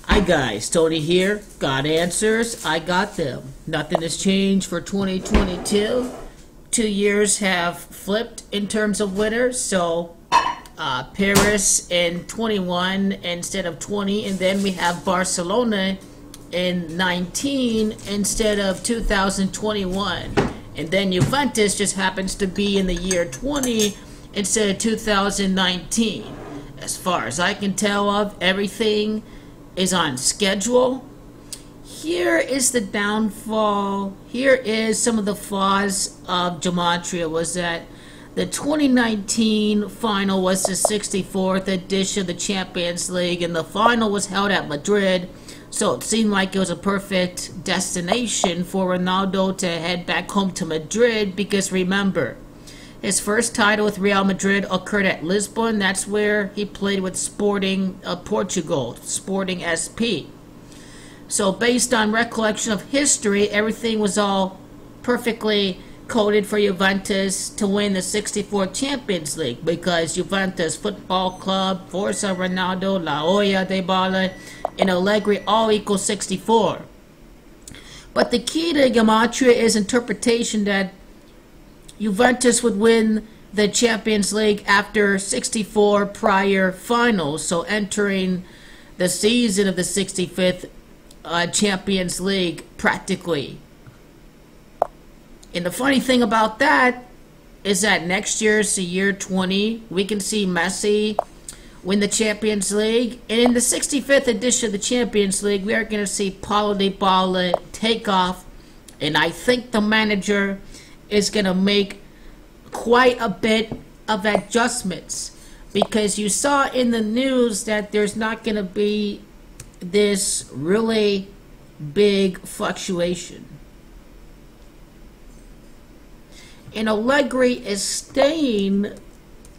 Hi guys, Tony here. Got answers, I got them. Nothing has changed for 2022. 2 years have flipped in terms of winners, so Paris in 21 instead of 20, and then we have Barcelona in 19 instead of 2021. And then Juventus just happens to be in the year 20 instead of 2019. As far as I can tell of, everything is on schedule. Here is the downfall. Here is some of the flaws of gematria. Was that the 2019 final was the 64th edition of the Champions League, and the final was held at Madrid, so it seemed like it was a perfect destination for Ronaldo to head back home to Madrid, because remember, his first title with Real Madrid occurred at Lisbon. That's where he played with Sporting Portugal, Sporting SP. So based on recollection of history, everything was all perfectly coded for Juventus to win the 64 Champions League, because Juventus Football Club, Forza Ronaldo, La Olla de Bala, and Allegri all equal 64. But the key to gematria is interpretation that Juventus would win the Champions League after 64 prior finals, so entering the season of the 65th Champions League practically. And the funny thing about that is that next year is the year 20. We can see Messi win the Champions League. And in the 65th edition of the Champions League, we are going to see Paulo Dybala take off. And I think the manager is going to make quite a bit of adjustments, because you saw in the news that there's not going to be this really big fluctuation. And Allegri is staying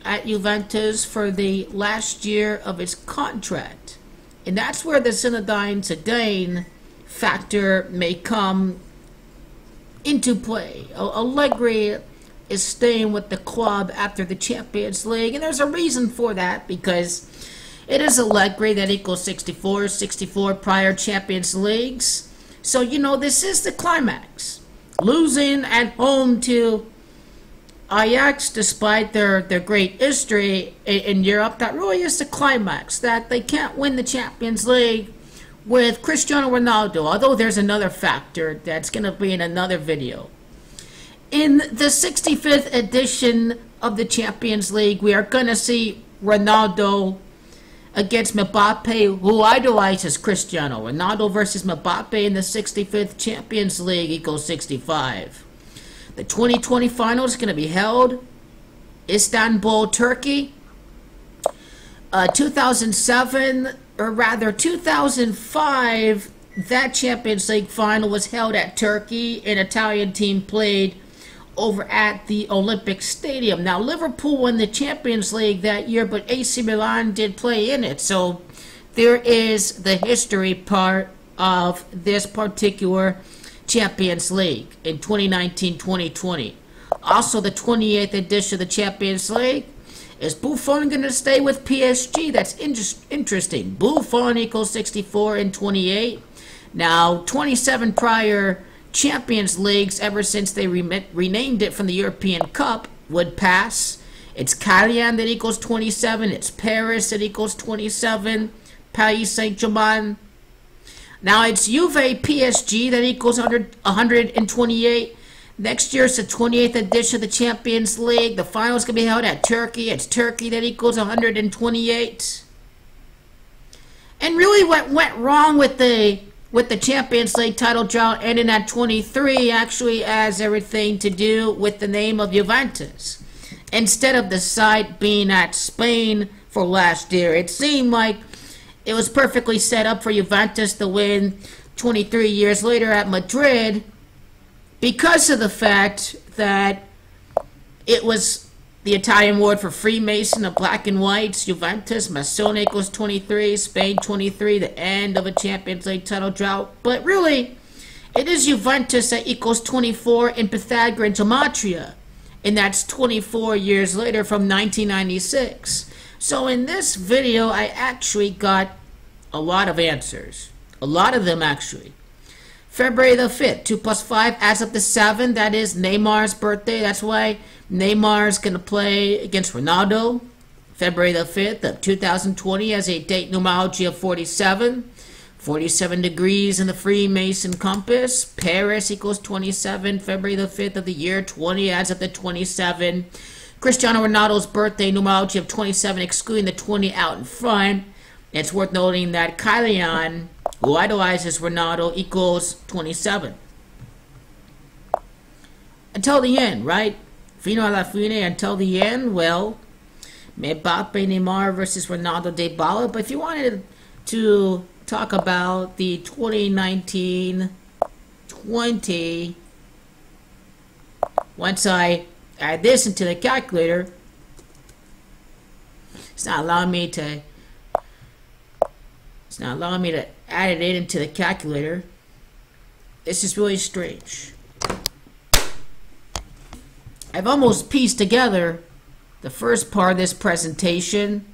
at Juventus for the last year of his contract, and that's where the Zinedine Zidane factor may come into play. Allegri is staying with the club after the Champions League, and there's a reason for that, because it is Allegri that equals 64 prior Champions Leagues. So, you know, this is the climax. Losing at home to Ajax, despite their great history in Europe, that really is the climax, that they can't win the Champions League with Cristiano Ronaldo, although there's another factor that's going to be in another video. In the 65th edition of the Champions League, we are going to see Ronaldo against Mbappe, who idolizes Cristiano. Ronaldo versus Mbappe in the 65th Champions League equals 65. The 2020 final is going to be held Istanbul, Turkey. 2007, or rather 2005, that Champions League final was held at Turkey. An Italian team played over at the Olympic Stadium. Now, Liverpool won the Champions League that year, but AC Milan did play in it. So there is the history part of this particular Champions League in 2019-2020. Also, the 28th edition of the Champions League. Is Buffon going to stay with PSG? That's interesting. Buffon equals 64 and 28. Now, 27 prior Champions Leagues, ever since they renamed it from the European Cup, would pass. It's Kylian that equals 27. It's Paris that equals 27. Paris Saint-Germain. Now it's Juve PSG that equals 128. Next year, it's the 28th edition of the Champions League. The final is going to be held at Turkey. It's Turkey that equals 128. And really what went wrong with the Champions League title drought ending at 23 actually has everything to do with the name of Juventus. Instead of the site being at Spain for last year, it seemed like it was perfectly set up for Juventus to win 23 years later at Madrid, because of the fact that it was the Italian word for Freemason of black and whites. Juventus, Masone equals 23, Spain 23, the end of a Champions League title drought. But really, it is Juventus that equals 24 in Pythagorean gematria, and that's 24 years later from 1996. So in this video, I actually got a lot of answers. A lot of them, actually. February the 5th, 2 plus 5 adds up to 7. That is Neymar's birthday. That's why Neymar's going to play against Ronaldo. February the 5th of 2020 has a date numerology of 47. 47 degrees in the Freemason compass. Paris equals 27. February the 5th of the year 20 adds up to 27. Cristiano Ronaldo's birthday numerology of 27, excluding the 20 out in front. It's worth noting that Kylian, who idolizes Ronaldo, equals 27. Until the end, right? Fino alla fine, until the end, well, Mbappe, Neymar versus Ronaldo de Bala. But if you wanted to talk about the 2019-20, once I add this into the calculator, it's not allowing me to add it into the calculator. This is really strange. I've almost pieced together the first part of this presentation.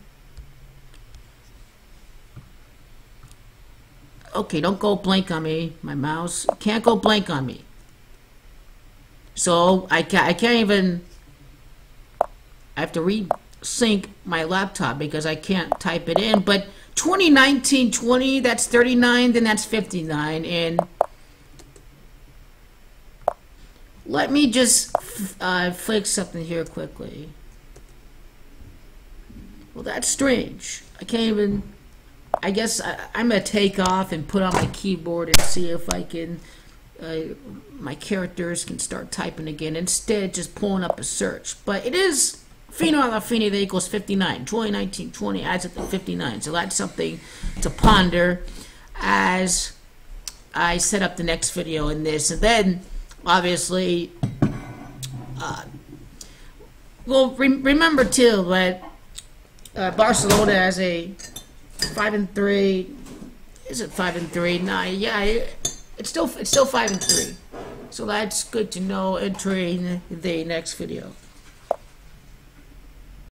Okay, don't go blank on me. My mouse can't go blank on me. So I can't even. I have to resync my laptop because I can't type it in. But 2019-20, that's 39, then that's 59. And let me just fix something here quickly. Well, that's strange. I can't even. I guess I'm going to take off and put on my keyboard and see if I can, my characters can start typing again. Instead, just pulling up a search. But it is Fino alla fine that equals 59. 2019-20 adds up to 59. So that's something to ponder as I set up the next video in this. And then, obviously, well, remember too that Barcelona has a 5-3. Is it 5-3? Nah, yeah, it's still 5-3. So that's good to know entering the next video.